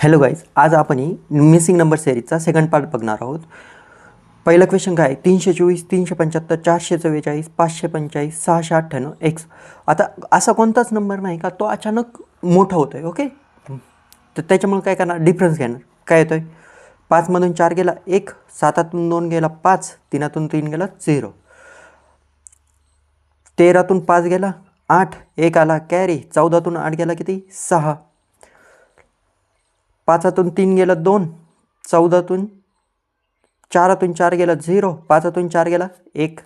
Hello guys, आज आपण missing number सिरीजचा second part बघणार आहोत. पहिला क्वेश्चन काय आहे? 324, 375, 444, 545, 698 एक्स. आता असा कोणताच नंबर नाही का तो अचानक मोठा होतो आहे. ओके, तर त्याच्यामुळे काय करणार, डिफरन्स घेणार. काय येतो आहे? 5मधून 4 गेला 1, 7तून 2 गेला 5, 3तून 3 गेला 0, 13तून 5 गेला 8, 1 आला कॅरी, 14तून 8 गेला किती 6, 5तून 3 गेला 2, 14तून 4तून 4 गेला 0, 5तून 4 गेला 1,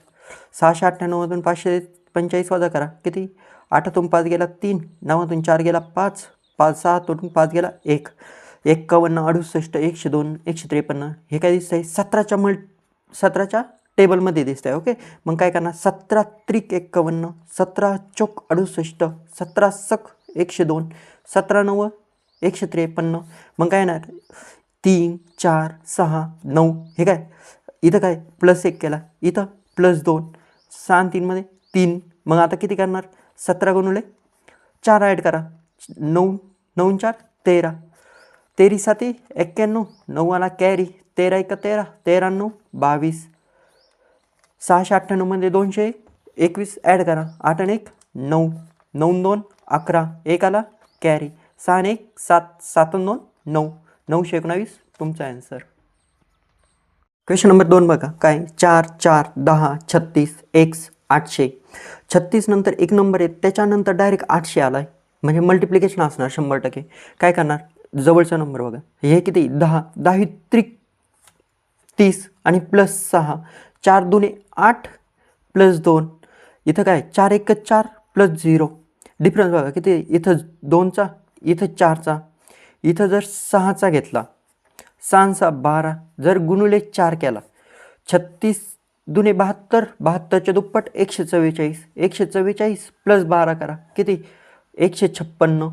698मधून 545 वजा करा किती, 8तून 5 गेला 3, 9तून 4 गेला 5, 6तून 5 गेला 1, 51, 68, 102, 153. हे काय दिसतंय? 17च्या टेबलमध्ये दिसत आहे. ओके, मग काय करणार, 17 त्रिक 51, 17 चौक 68, 17 सक 102, 17 9 153. मग काय येणार, 3 4 6 9. हे काय इथं काय +1 केला, इथं +2, 6 आणि 3 मध्ये 3. मग आता किती करणार, 17 गुणुले 4 ॲड करा, 9 9 4 13, 13 7 91, 9 आला कॅरी, 13 1 13, 13 9 22, 698 मध्ये 221 ॲड करा, 8 आणि 1 9, 9 2 11, 1 आला कॅरी, 6 आणि 1 7, 7 आणि 2 9, 919 तुमचा आन्सर. क्वेश्चन नंबर 2 बघा काय, 4 4 10 36 एक्स 800. 36 नंतर एक नंबर आहे, त्याच्यानंतर डायरेक्ट 800 आला आहे, म्हणजे मल्टिप्लिकेशन असणार 100%. काय करणार, जवळचा नंबर बघा, हे किती 10, 10 त्रिक 30 आणि +6, 4 दुने 8 +2, इथं काय 4 1 4 +0. डिफरन्स बघा किती, इथं 2चा, इथं 4चा, इथं जर 6चा घेतला, 6 6 12, जर गुणुले 4 केला, 36 दुने 72, 72च्या दुप्पट 144, 144 +12 करा किती 156.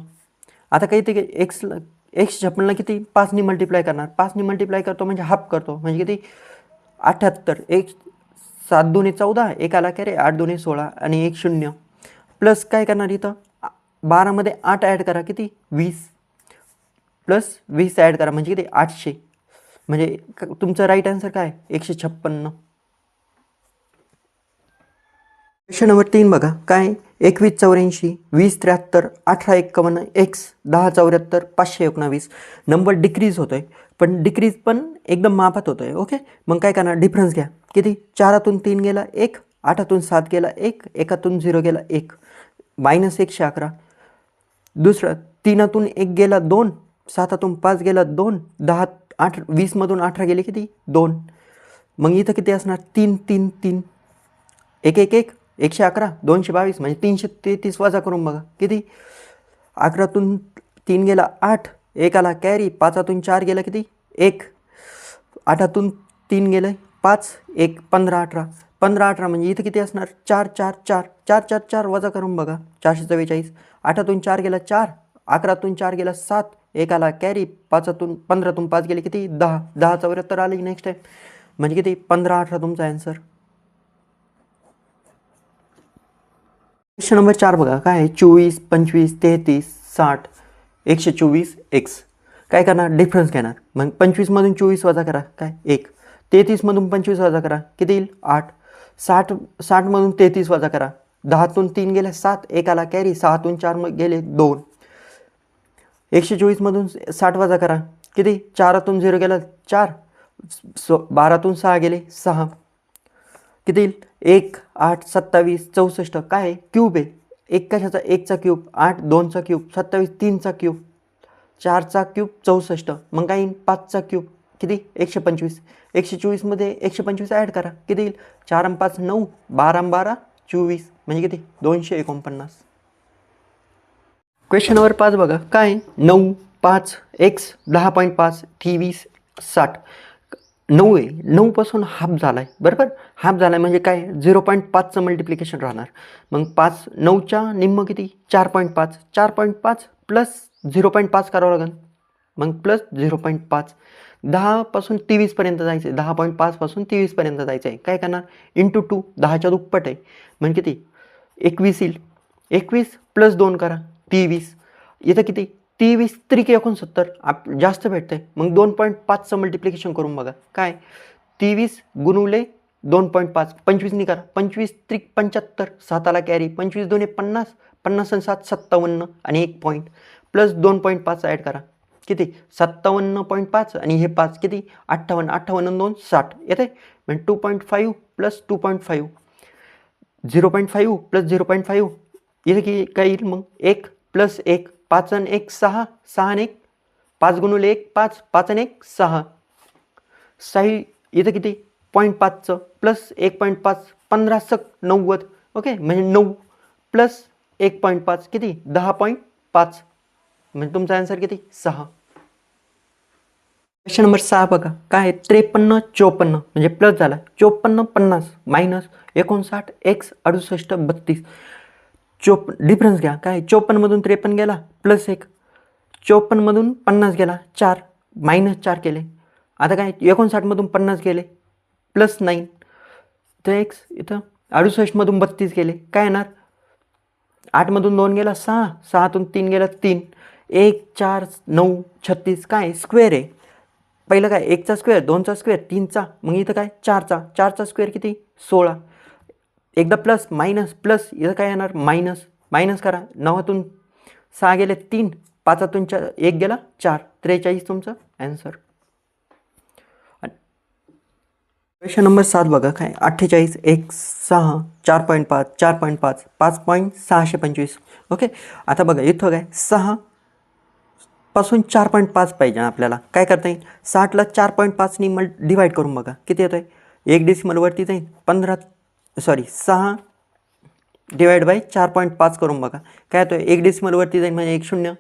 आता काही ते एक्सला 156ला किती 5ने मल्टिप्लाय करणार, 5ने मल्टिप्लाय करतो म्हणजे हाफ करतो, म्हणजे किती 78, 1 7 दुने 14, 1 आला कॅरे, 8 दुने 16 आणि 1 0. प्लस काय करणार, इथं 12मध्ये 8 ॲड करा किती 20, +20 ॲड करा म्हणजे किती 800. म्हणजे तुमचं राईट आन्सर काय 156. क्वेश्चन नंबर 3 बघा काय, 21 84, 20 73, 18 51 एक्स 10 74, 519. नंबर डिक्रीज होतो आहे, पण डिक्रीज पण एकदम मापात होतो आहे. ओके, मग काय करणार, डिफरन्स घ्या किती, 4तून 3 गेला 1, 8तून 7 गेला 1, 1तून 0 गेला 1, -111. दुसरं 3तून 1 गेला 2, 7तून 5 गेला 2, 10 8 20मधून 18 गेले किती 2. मग इथं किती असणार, 3 3 3, 1 1 1 111, 222, म्हणजे 333 वजा करून बघा किती, 11तून 3 गेला 8, 1 आला कॅरी, 5तून 4 गेला किती 1, 8तून 3 गेलं 5, 1 15 18, 15 18 म्हणजे इथं किती असणार, 4 4 4 4 4 4 वजा करून बघा 444. 8तून 4 गेला 4, 11तून 4 गेला 7, 1 आला कॅरी, 15तून 5 गेले किती 10, 10 74 आले नेक्स्ट टाइम, म्हणजे किती 15 18 तुमचा आन्सर. क्वेश्चन नंबर 4 बघा काय आहे, 24 25 33 60 124 एक्स. काय करणार, डिफरन्स घेणार. मग 25मधून 24 वजा करा काय 1, 33मधून 25 वजा करा किती येईल 8, 60मधून 33 वजा करा, 10तून 3 गेले 7, 1 आला कॅरी, 6तून 4 गेले 2, 124मधून 60 वजा करा किती, 4तून 0 गेला 4, 12तून 6 गेले 6, किती येईल 1 8 27 64. काय आहे, क्यूब आहे. 1 कशाचा, 1चा क्यूब, 8 2चा क्यूब, 27 3चा क्यूब, 4चा क्यूब 64. मग काय येईल 5चा क्यूब किती 125. 124मध्ये 125 ॲड करा किती येईल, 4 आणि 5 9, 12 आणि 12 24, म्हणजे किती 249. क्वेश्चन नंबर 5 बघा काय, 9 5 एक्स 10.5 23 60. 9 आहे, 9पासून हाफ झाला आहे बरोबर, हाफ झाला आहे म्हणजे काय 0.5चं मल्टिप्लिकेशन राहणार. मग 5 9च्या निम्म किती 4.5, 4.5 प्लस 0.5 करावं लागेल, मग प्लस 0.5. 10पासून 23पर्यंत जायचं आहे, 10.5पासून 23पर्यंत जायचं आहे. काय करणार, इंटू 2, 10च्या दुप्पट आहे म्हणजे किती 21 येईल. 21 + 2 करा 23, इथं किती 23 त्रिक 69 जास्त भेटतंय. मग 2.5चं मल्टिप्लिकेशन करून बघा. काय 23 गुणुले 2.5 25 करा. 25 त्रिक 75 7 कॅरी. 25 2 50 50 आणि 7 57 आणि 1 पॉईंट प्लस 2.5 ॲड करा. किती 57.5 आणि हे 5 किती 58 58 आणि 2 60 येते. म्हणजे 2.5 प्लस 2.5 0.5 प्लस 0.5 इथे की काय येईल मग 1 प्लस 1 5 आणि 1 6 6 आणि 1 5 गुणुले 1 5 5 आणि 1 6 6 इथं किती 0.5चं प्लस 1.5 15 90 ओके. म्हणजे 9 प्लस 1.5 किती 10.5 म्हणजे तुमचा आन्सर किती 6. क्वेश्चन नंबर 6 बघा. काय 53 54 म्हणजे प्लस झाला. 54 50 मायनस 59 एक्स 68 32 डिफरन्स घ्या. काय 54 मधून 53 गेला प्लस 1 54 मधून 50 गेला 4 मायनस 4 केले. आता काय 59 मधून 50 गेले प्लस 9 तर एक्स इथं 68 मधून 32 गेले काय येणार 8 मधून 2 गेला 6 6तून 3 गेला 3 1 4 9 36 काय स्क्वेअर आहे. पहिलं काय 1चा स्क्वेअर 2चा स्क्वेअर 3चा मग इथं काय 4चा स्क्वेअर किती 16 एकदा प्लस मायनस प्लस इथं काय येणार मायनस मायनस करा 9तून 6 गेले 3 5तून 1 गेला 4 43 तुमचं ॲन्सर. क्वेश्चन नंबर 7 बघा. काय 48 1 6 4.5 4.5 5.625 ओके. आता बघा इथं काय 6 पासून 4.5 पाहिजे आपल्याला. काय करता येईल 60ला 4.5नी डिवाईड करून बघा किती येतं आहे. 1 डेसिमलवरती जाईल 6 डिवाइड बाय 4.5 करून बघा काय येतो आहे. 1 डेसिमलवरती जाईल म्हणजे 1 0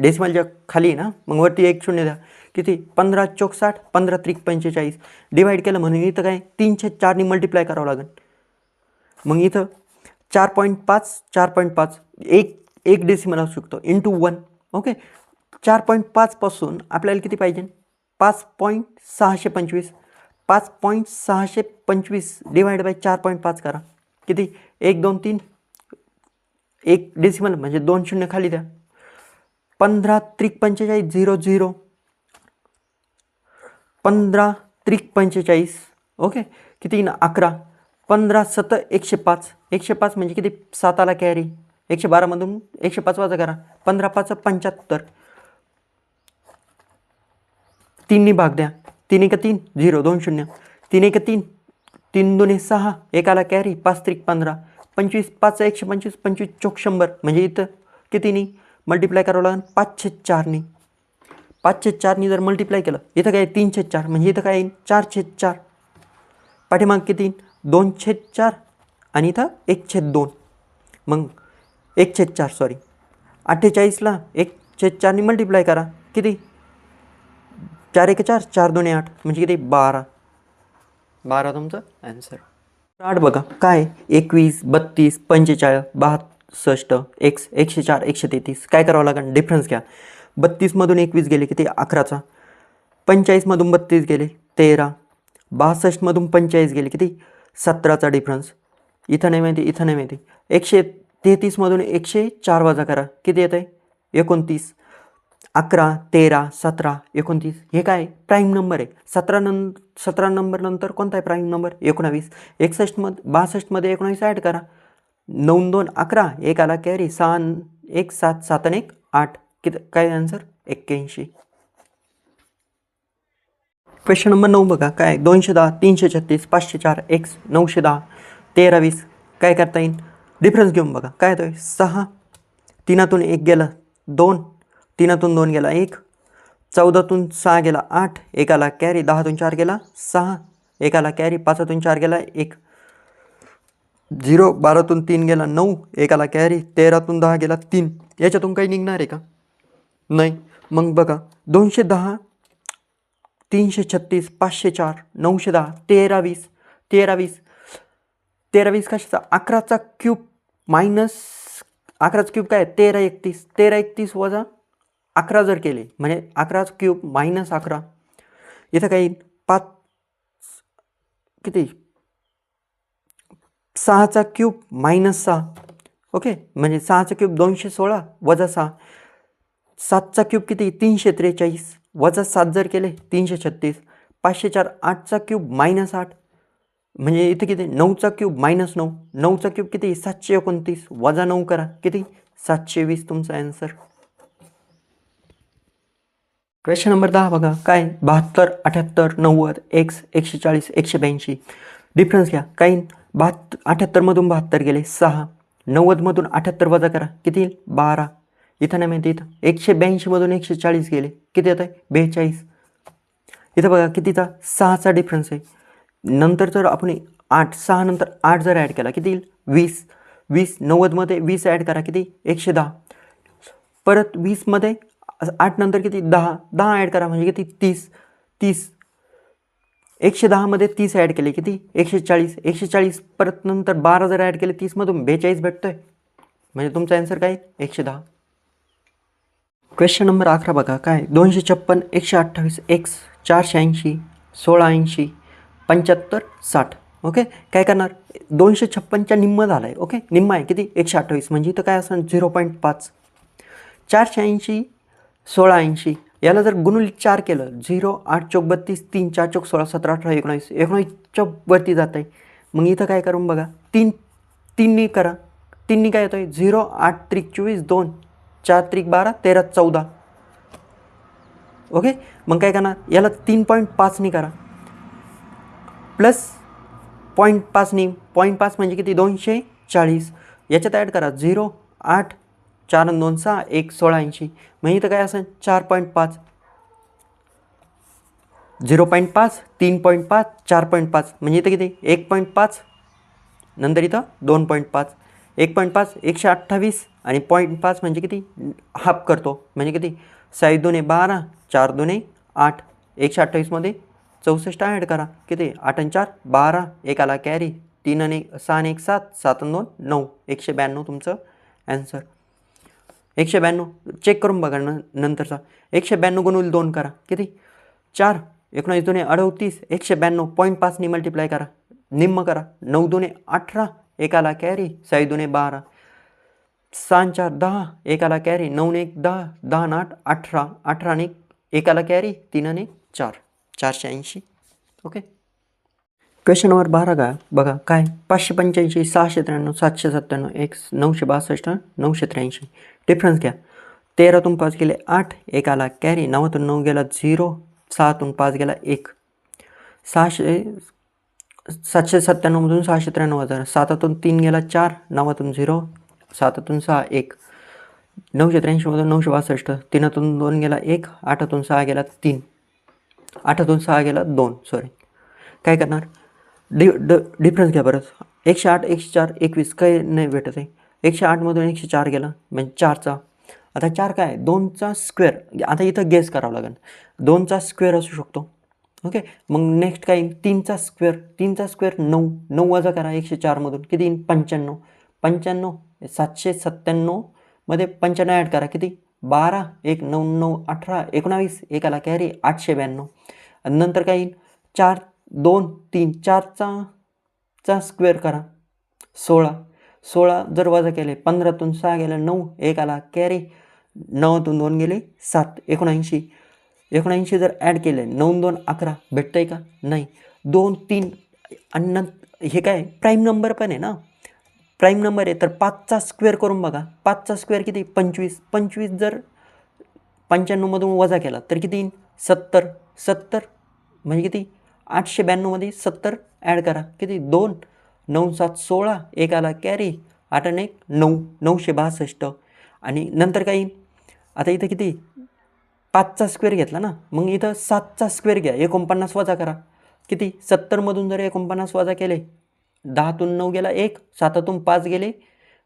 डेसिमलच्या खाली ना मग वरती 1 0 द्या किती 15 चौक 60 15 त्रिक 45 डिवाईड केलं म्हणून इथं काय 3/4नी मल्टिप्लाय करावं लागेल. मग इथं 4.5 4.5 एक डेसिमल असू शकतो इंटू 1 ओके. 4.5 पासून आपल्याला किती पाहिजे 5.625 5.625 डिवाइड बाय 4.5 करा किती 1 2 3 1 डेसिमल म्हणजे 2 0 खाली द्या 15 त्रिक 45 0 0 15 त्रिक 45 ओके किती ना 11 15 7 105 105 म्हणजे किती 7 आला कॅरी 112 मधून 105 वाजा करा 15 5 75 3नी भाग द्या 3 1 3 0 2 0 3 1 3 3 2 6 1 आला कॅरी 5 त्रिक 15 25 5 125 25 चौक 100 म्हणजे इथं कितीनी मल्टिप्लाय करावं लागेल 5/4नी 5/4नी जर मल्टिप्लाय केलं इथं काय 3/4 म्हणजे इथं काय येईल 4/4 पाठीमाग किती 2/4 आणि इथं 1/2 मग 1/4 सॉरी 48ला 1/4नी मल्टिप्लाय करा किती 4 1 4 4 2 8 म्हणजे किती 12 तुमचं ॲन्सर. 8 बघा. काय 21 32 45 62 एक्स 104 133 काय करावं लागेल डिफरन्स घ्या. 32 मधून 21 गेले किती 11चा 45 मधून 32 गेले 13 62 मधून 45 गेले किती 17चा डिफरन्स इथं नाही माहिती इथं नाही माहिती 133 मधून 104 वजा करा किती येत आहे 29 11 13 17 29 हे काय प्राईम नंबर आहे. 17 नंबर नंतर कोणता आहे प्राईम नंबर 19 62मध्ये 19 ॲड करा 9 2 11 1 आला कॅरी 6 1 7 7 1 8 किती काय आन्सर 81. क्वेश्चन नंबर 9 बघा. काय 210 336 504 एक्स 910 13 20 काय करता येईल डिफरन्स घेऊन बघा काय येतोय 6 3तून 1 गेला 2 3तून 2 गेला 1 14तून 6 गेला 8 1 आला कॅरी 10तून 4 गेला 6 1 आला कॅरी 5तून 4 गेला 1 0 12तून 3 गेला 9 1 आला कॅरी 13तून 10 गेला 3 याच्यातून काही निघणार आहे का नाही. मग बघा 210 336 504 910 13 20 13 20 कशाचा 11चा क्यूब मायनस 11चा क्यूब काय 13 31 वजा 11 जर केले म्हणजे 11चा क्यूब मायनस 11 इथं काही 5 किती 6चा क्यूब मायनस 6 ओके म्हणजे 6चा क्यूब 216 वजा 6 7चा क्यूब किती 343 वजा 7 जर केले 336. 504 8चा क्यूब -8 म्हणजे इथे किती 9चा क्यूब -9. 9चा क्यूब किती 729 वजा 9 करा किती 720 तुमचा आन्सर. क्वेश्चन नंबर 10 बघा काय 72 78 90 एक्स 140 182. डिफरन्स घ्या. काही 78 मधून 72 गेले 6. 90 मधून 78 वजा करा किती येईल 12. इथं नाही माहिती. इथं 182 मधून 140 गेले किती येत आहे 42. इथं बघा कितीचा 6चा डिफरन्स आहे. नंतर जर आपण 6 नंतर 8 जर ॲड केला किती येईल 20. 20 90मध्ये 20 ॲड करा किती 110. परत 20मध्ये 8 नंतर किती 10 ॲड करा म्हणजे किती 30. 110मध्ये 30 ॲड केले किती 140. परत नंतर 12 जर ॲड केले 30मधून 42 भेटतोय म्हणजे तुमचा आन्सर काय 110. क्वेश्चन नंबर 11 बघा काय 256 128 एक्स 480 1680 75 60. ओके काय करणार 256च्या निम्म झाला आहे. ओके निम्म आहे किती 128 म्हणजे इथं काय असणार 0.5. 480 1680 याला जर गुणुले 4 केलं 0 8 चौक 32 3 4 चौक 16 17 18 19 19च्या वरती जात आहे. मग इथं काय करून बघा 3 करा. 3 काय येतं आहे 0 8 त्रिक 24 2 4 त्रिक 12 13 14. ओके मग काय करणार याला 3.5 करा प्लस 0.5 0.5 म्हणजे किती 240. याच्यात ॲड करा 0 8 4 2 6 1 1680 म्हणजे इथं काय असेल 4.5. 0.5 3.5 4.5 म्हणजे इथं किती 1.5 नंतर इथं 2.5. 1.5 128 आणि 0.5 म्हणजे किती हाफ करतो म्हणजे किती 6 2 12 4 2 8. 128मध्ये 64 ॲड करा किती 8 4 12 1 आला कॅरी 3 आणि 6 आणि 1 7 7 2 9 192 तुमचं आन्सर. 192 चेक करून बघा नंतरचा 192 गुणुले 2 करा किती 4 19 2 38 192 0.5 मल्टिप्लाय करा निम्म करा 9 2 18 1 आला कॅरी 6 2 12 6 4 10 1 आला कॅरी 9 1 10 10 8 18 18 आणि 1 आला कॅरी 3 आणि 4 480. ओके क्वेश्चन नंबर 12 का बघा काय 585 693 797 एक्स 962 983. डिफरन्स घ्या. 13तून 5 गेले 8 1 आला कॅरी 9तून 9 गेला 0 6तून 5 गेला 1. 797मधून 693 हजार 7तून 3 गेला 4 9तून 0 7तून 6 1. 983मधून 962 3तून 2 गेला 1 8तून 6 गेला 3 8तून 6 गेला 2 सॉरी. काय करणार डिफरन्स घ्या परत 108 104 21 काही नाही भेटत आहे. 108मधून 104 गेला म्हणजे 4चा. आता 4 काय 2चा स्क्वेअर. आता इथं गेस करावं लागेल 2चा स्क्वेअर असू शकतो. ओके मग नेक्स्ट काय 3चा स्क्वेअर 9 9 वजा करा 104मधून किती येईल 95 95 797मध्ये 95 ॲड करा किती 12 1 9 9 18 19 1 आला कॅरी 892. नंतर काय येईल 4 2 3 4चा स्क्वेअर करा 16 जर वजा केले 15तून 6 गेले 9 1 आला कॅरी 9तून 2 गेले 7 79 जर ॲड केले 9 2 11 भेटतं आहे का नाही 2 3 आणि हे काय प्राईम नंबर पण आहे ना प्राईम नंबर आहे तर 5चा स्क्वेअर करून बघा 5चा स्क्वेअर किती 25 जर 95मधून वजा केला तर किती येईल 70 म्हणजे किती 892मध्ये 70 ॲड करा किती 2 9 7 16 1 आला कॅरी 8 आणि 1 9 962. आणि नंतर काय येईल आता इथं किती 5चा स्क्वेअर घेतला ना मग इथं 7चा स्क्वेअर घ्या 49 वजा करा किती 70मधून जर 49 वजा केले 10तून 9 गेला 1 7तून 5 गेले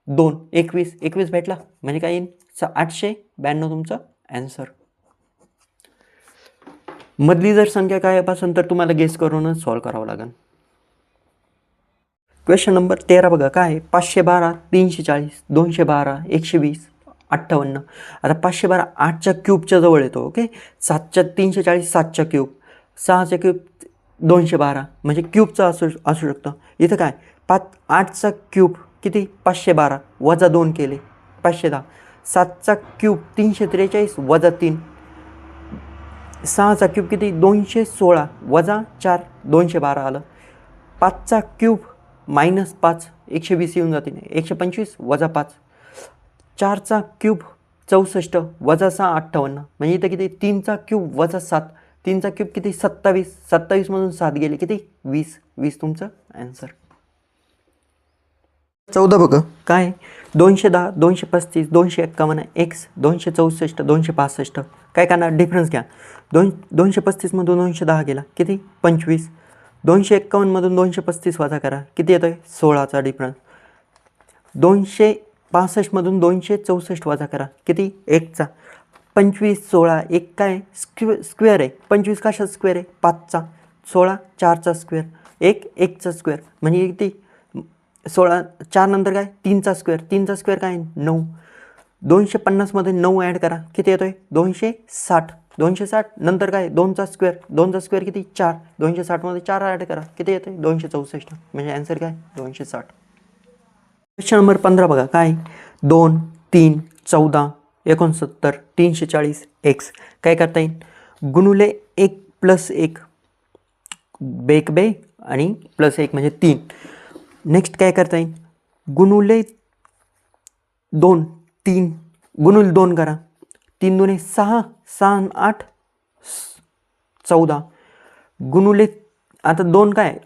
2 21 भेटला म्हणजे काय येईल 892 तुमचं आन्सर. मधली जर संख्या काय असेल तर तुम्हाला गेस करूनच सॉल्व करावं लागेल. क्वेश्चन नंबर 13 बघा काय 512 340 212 120 58. आता 512 8च्या क्यूबच्या जवळ येतो. ओके 7च्या 340 7च्या क्यूब 6च्या क्यूब 212 म्हणजे क्यूबचा असू शकतं. इथं काय 8चा क्यूब किती 512 वजा 2 केले 510 7चा क्यूब 343 वजा 3. 6चा क्यूब किती 216 वजा 4 212 आलं. 5चा क्यूब -5 120 येऊन जाते 125 वजा 5. 4चा क्यूब 64 वजा 6 58. म्हणजे इथं किती 3चा क्यूब वजा 7. 3चा क्यूब किती 27. 27मधून 7 गेले किती 20. 20 तुमचं ॲन्सर. 14 बघा काय 210 235 251 x 264 265. काय करणार डिफरन्स घ्या. 235मधून 210 गेला किती 25. 251मधून 235 वजा करा किती येतोय 16चा डिफरन्स. 265मधून 264 वजा करा किती 1चा. 25 16 1 काय स्क्वेअर आहे. 25 कशाचा स्क्वेअर आहे 5चा. 16 4चा स्क्वेअर 1 1चा स्क्वेअर म्हणजे किती 16. 4 नंतर काय 3चा स्क्वेअर. 3चा स्क्वेअर काय 9. 250मध्ये 9 ॲड करा किती येतोय 260. 260 नंतर काय 2चा स्क्वेअर. 2चा स्क्वेअर किती 4. 260मध्ये 4 ॲड करा किती येतोय 264. म्हणजे ॲन्सर काय 260. क्वेश्चन नंबर 15 बघा काय 2 3 14 69 340 x. काय करता येईल गुणुले 1 + 1 बेक बे आणि +1 म्हणजे 3. नेक्स्ट काय करता येईल गुणुले 2 3 गुणुले 2 करा. 3 दुने 6 6 8 14 गुणुले आता 2 काय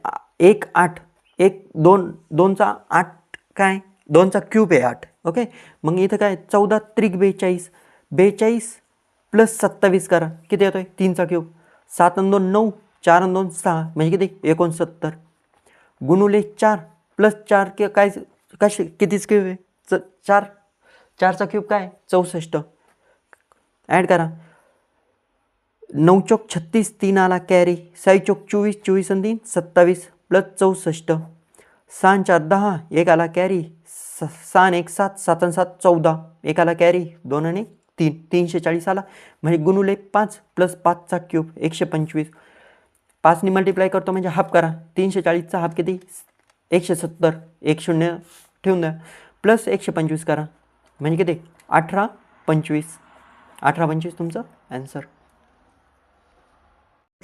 1 8 1 2 2चा 8 काय 2चा क्यूब आहे 8. ओके मग इथं काय 14 त्रिक 42 42 + 27 करा किती येतोय 3चा क्यूब. 7 आणि 2 9 4 आणि 2 6 म्हणजे किती 69 गुणुले 4 + 4 के काय कसे कितीच क्यूब आहे 4. 4चा क्यूब काय 64 ॲड करा. 9 चौक 36 3 आला कॅरी. 6 चौक 24 24 आणि 3 27 + 64. 6 4 10 1 आला कॅरी. 6 1 7 7 7 14 1 आला कॅरी. 2 आणि 3 340 आला म्हणजे गुणुले 5 + 5चा क्यूब 125. 5ने मल्टिप्लाय करतो म्हणजे हाफ करा. 340चा हाफ किती 170. 1 0 ठेवून द्या + 125 करा म्हणजे किती 18 25. 18 25 तुमचं ॲन्सर.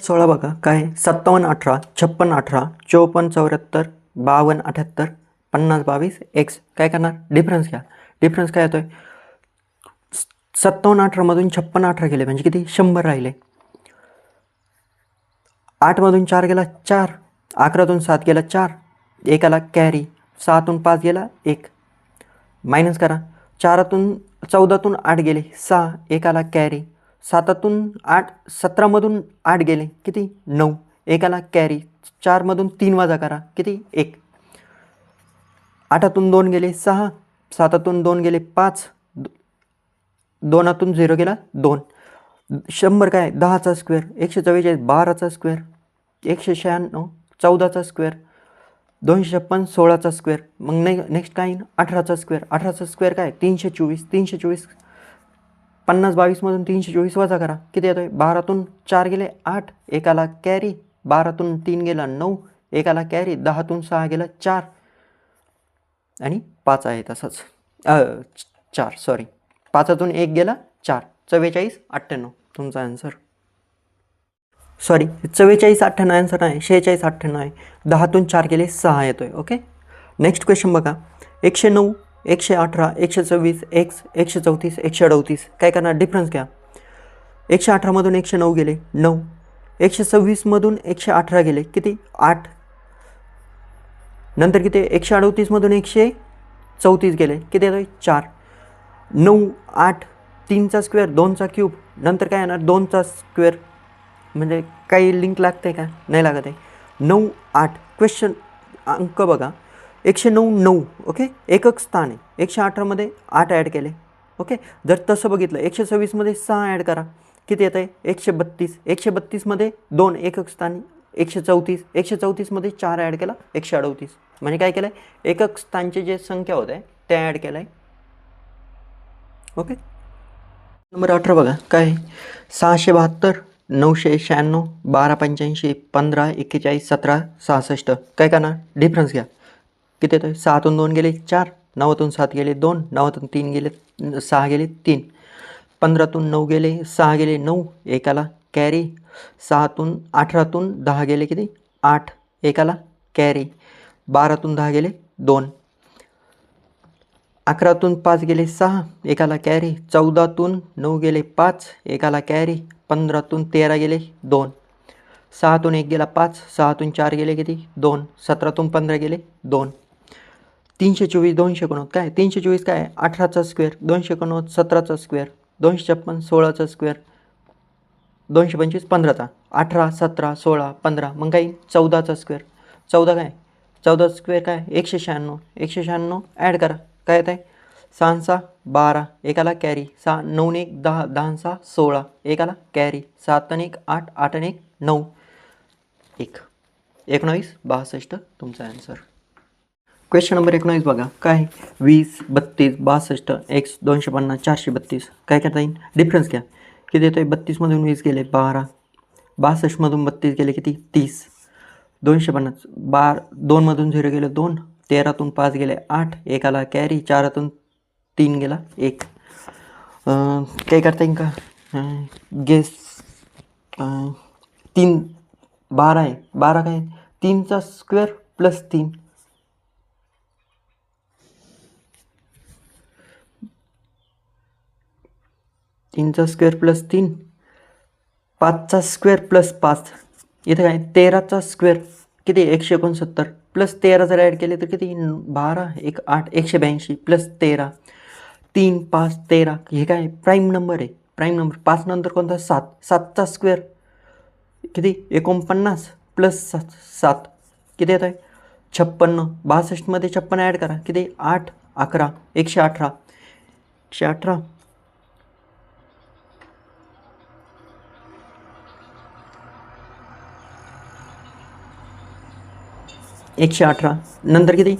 16 बघा काय 57 18 56 18 54 74 52 78 50 22 x. काय करणार डिफरन्स घ्या. डिफरन्स काय येतोय 57 18मधून 56 18 गेले म्हणजे किती 100 राहिले. 8मधून 4 गेला 4. 11तून 7 गेला 4 1 आला कॅरी. 6तून 5 गेला 1 मायनस करा. 4तून 14तून 8 गेले 6 1 आला कॅरी. 7तून 8 17मधून 8 गेले किती 9 1 आला कॅरी. 4मधून 3 वजा करा किती 1. 8तून 2 गेले 6 7तून 2 गेले 5 2तून 0 गेला 2. 100 काय 10चा स्क्वेअर. 144 12चा स्क्वेअर. 196 14चा स्क्वेअर. 256 16चा स्क्वेअर. मग नेक्स्ट काय 18चा स्क्वेअर. 18चा स्क्वेअर काय 324 324 50 22मधून 324 वजा करा किती येतोय 12तून 4 गेले 8 1 आला कॅरी. 12तून 3 गेला 9 1 आला कॅरी. 10तून 6 गेला 4 आणि 5 आहे तसंच 4 सॉरी 5तून 1 गेला 4 44 98 तुमचा ॲन्सर. सॉरी 44 98 ॲन्सर नाही 46 98 आहे. 10तून 4 गेले 6 येतोय. ओके नेक्स्ट क्वेश्चन बघा 109 118 126 x 134 138. काय करणार डिफरन्स घ्या. 118मधून 109 गेले 9. 126मधून 118 गेले किती 8. नंतर किती 138मधून 134 गेले किती येतोय 4. 9 8 3चा स्क्वेअर 2चा क्यूब. नंतर काय येणार 2चा स्क्वेअर म्हणजे काही लिंक लागते का नाही लागत आहे. 9 8 क्वेश्चन अंक बघा 109 9 ओके एकक स्थान आहे. 118मध्ये 8 ॲड केले. ओके जर तसं बघितलं 126मध्ये 6 ॲड करा किती येत आहे 132. 132मध्ये 2 एकक स्थान 134. 134मध्ये 4 ॲड केला 138. म्हणजे काय केलं आहे एकक स्थानचे जे संख्या होते ते ॲड केलं आहे. ओके नंबर 18 बघा काय 672 996 1285 15 41 17 66. काय करणार डिफरन्स घ्या किती येतोय 6तून 2 गेले 4 9तून 7 गेले 2, 9तून 3 गेले 6 गेले 3, 15तून 9 गेले 6 गेले 9, एकाला कॅरी. 18तून 10 गेले किती 8, एकाला कॅरी. 12तून 10 गेले 2, 11तून 5 गेले 6, एकाला कॅरी. 14तून 9 गेले 5, एकाला कॅरी. 15तून 13 गेले 2, 6तून 1 गेला 5, 6तून 4 गेले किती 2, 17तून 15 गेले 2. 324 289 काय 324 काय 18चा स्क्वेअर, 289 17चा स्क्वेअर, 256 16चा स्क्वेअर, 225 15चा, 18 17 16 15, मग काही 14चा स्क्वेअर. 14 काय 14 स्क्वेअर काय 196. 196 ॲड करा काय येत आहे 6 6 12, एकाला कॅरी. 6 9 1 10, 10 6 16, एकाला कॅरी. 7 1 8, 8 1 9, 1 19 62 तुमचा आन्सर. क्वेश्चन नंबर 19 बघा काय 20 32 62 x 250 432. काय करता येईल डिफरन्स घ्या. किती येतो आहे 32मधून 20 गेले 12, 62मधून 32 गेले किती 30, 250 2मधून 0 गेले 2, 13तून 5 गेले 8, एकाला कॅरी. 4तून 3 गेला 1. काय करता येईल का गेस 3 12 आहे 12 काय 3चा स्क्वेअर प्लस 3, 3चा स्क्वेअर प्लस 3, 5चा स्क्वेअर प्लस 5. इथं काय 13चा स्क्वेअर किती 169 प्लस 13 जर ॲड केले तर किती 12 1 8 182 प्लस 13 3 5 13. हे काय प्राईम नंबर आहे. प्राईम नंबर 5 नंतर कोणता 7, 7चा स्क्वेअर किती 49 प्लस 7 किती येत आहे 56. 62मध्ये 56 ॲड करा किती 8 11 118. 118 118 नंतर किती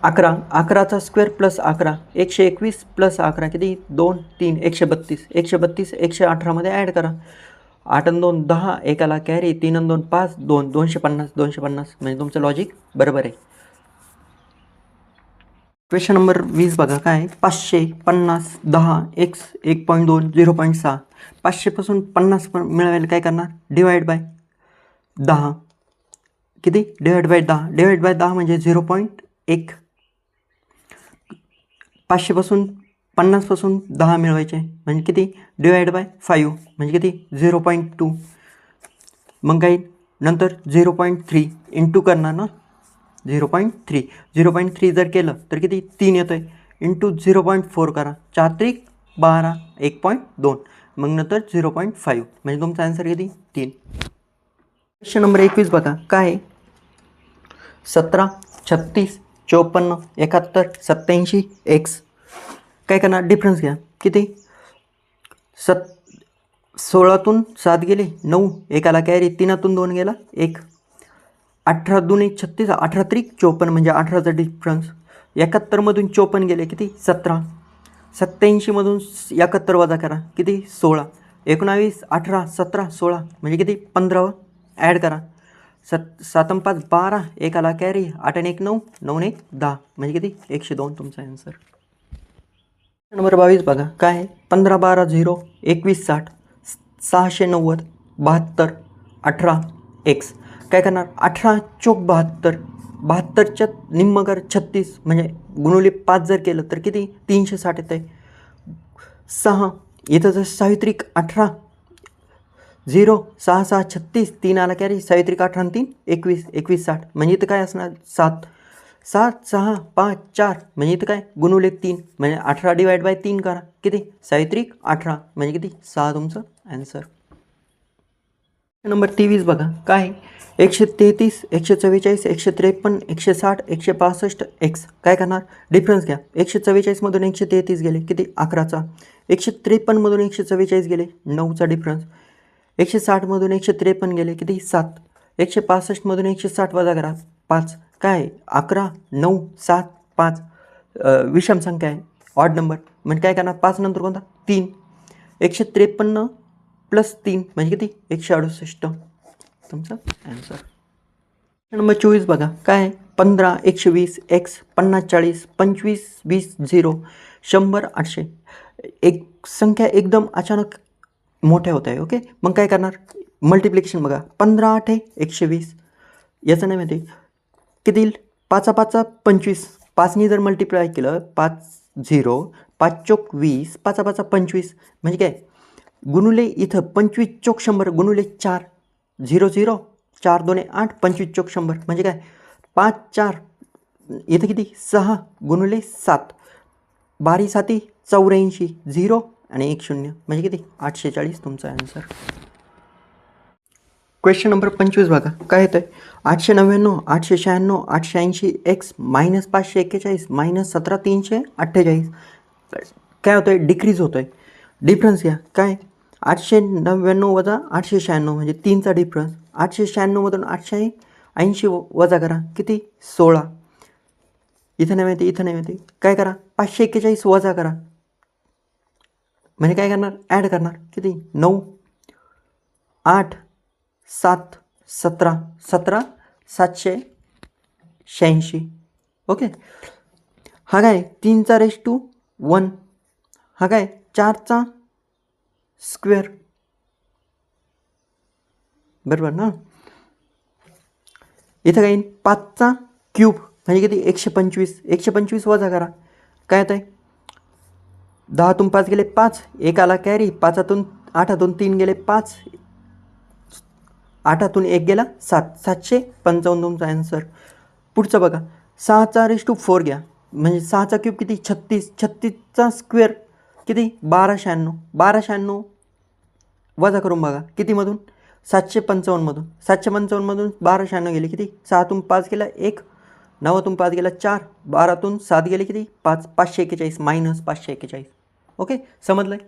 11, 11चा स्क्वेअर प्लस 11, 121 प्लस 11 किती 2 3 132. 132 118मध्ये ॲड करा. 8 आणि 2 10, एकाला कॅरी. 3 आणि 2 5, 2 250 250. म्हणजे तुमचं लॉजिक बरोबर आहे. क्वेश्चन नंबर 20 बघा काय 550 10 x 1.2 0.6. 500पासून 50 मिळवायला काय करणार डिवाइड बाय 10 किती डिवाइड बाय 10. डिवाइड बाय 10 म्हणजे 0.1. 500पासून 50पासून 10 मिळवायचे म्हणजे किती डिवाइड बाय 5 म्हणजे किती 0.2. मग काही नंतर 0.3 इंटू करणार ना 0.3. 0.3 जर केलं तर किती 3 येतो आहे इंटू 0.4 करा 4 त्रिक 12 1.2. मग नंतर 0.5 म्हणजे तुमचा आन्सर किती 3. क्वेश्चन नंबर 21 बघा काय 17 36 54 71 87 x. काय करणार डिफरन्स घ्या किती 16तून 7 गेले 9, एकाला कॅरी. 3तून 2 गेला 1, 18 2 1 36, 18 त्रिक 54 म्हणजे 18चा डिफरन्स. 71मधून 54 गेले किती 17, 87मधून 71 वजा करा किती 16, 19 18 17 16 म्हणजे किती 15 ॲड करा. 7 5 12, एकाला कॅरी. 8 1 9, 9 1 10 म्हणजे किती 102 तुमचा आन्सर. नंबर 22 बघा काय 15 12 0 21 60 690 72 18 x. काय करणार 18 चोक 72, 72च्या निम्म कर 36 म्हणजे गुणुले 5 जर केलं तर किती 360 येतं आहे. 6 इथं जर सावित्रिक 18 0 6 6 36, 3 आला कॅरी. सावित्रिक 18 आणि 3 21 21 60 म्हणजे इथं काय असणार 7 7 6 5 4 म्हणजे इथं काय गुणुले 3 म्हणजे 18 डिवाइड बाय 3 करा किती सावित्रिक 18 म्हणजे किती 6 तुमचं आन्सर. नंबर 23 बघा काय 133 144 153 160 165 x. काय करणार डिफरन्स घ्या. 144मधून 133 गेले किती 11चा. 153मधून 144 गेले 9चा डिफरन्स. 160मधून 153 गेले किती 7, 165मधून 160 वजा करा 5. काय 11 9 7 5 विषम संख्या आहे ऑड नंबर म्हणजे काय करणार 5 नंतर कोणता 3. 153 प्लस 3 म्हणजे किती 168 तुमचा आन्सर. नंबर 24 बघा काय आहे 15 120 एक्स 50 40 25 20 0 100 800 एक संख्या एकदम अचानक मोठ्या होत आहे. ओके, मग काय करणार मल्टिप्लिकेशन बघा 15 8 120 याचं नाही माहिती किती येईल 5 5 25 5नी जर मल्टिप्लाय केलं 5 0 5 चोक 20 5 5 25 म्हणजे काय गुणुले इथं 25 चोक 100 गुणुले 4 0 0 4 2 8 25 चोक 100 म्हणजे काय 5 4 इथं किती 6 गुणुले 7 12 7 84 0 आणि 1 0 म्हणजे किती 840 तुमचा आन्सर. क्वेश्चन नंबर 25 बघा काय येतं आहे 899 896 880 एक्स मायनस 541 मायनस 17 348 काय होतं आहे डिक्रीज होतं आहे. डिफरन्स घ्या काय 899 वजा 896 म्हणजे 3चा डिफरन्स 896मधून 880 वजा करा किती 16 इथं नाही माहिती इथं नाही माहिती काय करा 541 वजा करा म्हणजे काय करणार ॲड करणार किती 9 8 7 17 17 786 ओके. हा काय 3चा रेश टू 1 हा काय 4चा स्क्वेअर बरोबर ना. इथं काय 5चा क्यूब म्हणजे किती 125 125 वजा करा काय येतं आहे 10तून 5 गेले 5 1 आला कॅरी 5तून 8तून 3 गेले 5 8तून 1 गेला 7 755 तुमचा आन्सर. पुढचं बघा 6चा रेश टू 4 घ्या म्हणजे 6चा क्यूब किती 36 36चा स्क्वेअर किती 1296 1296 वजा करून बघा कितीमधून 755मधून 755मधून 1296 गेले किती 6तून 5 गेला 1 9तून 5 गेला 4 12तून 7 गेले किती 5 541 मायनस 541 ओके समजलं आहे.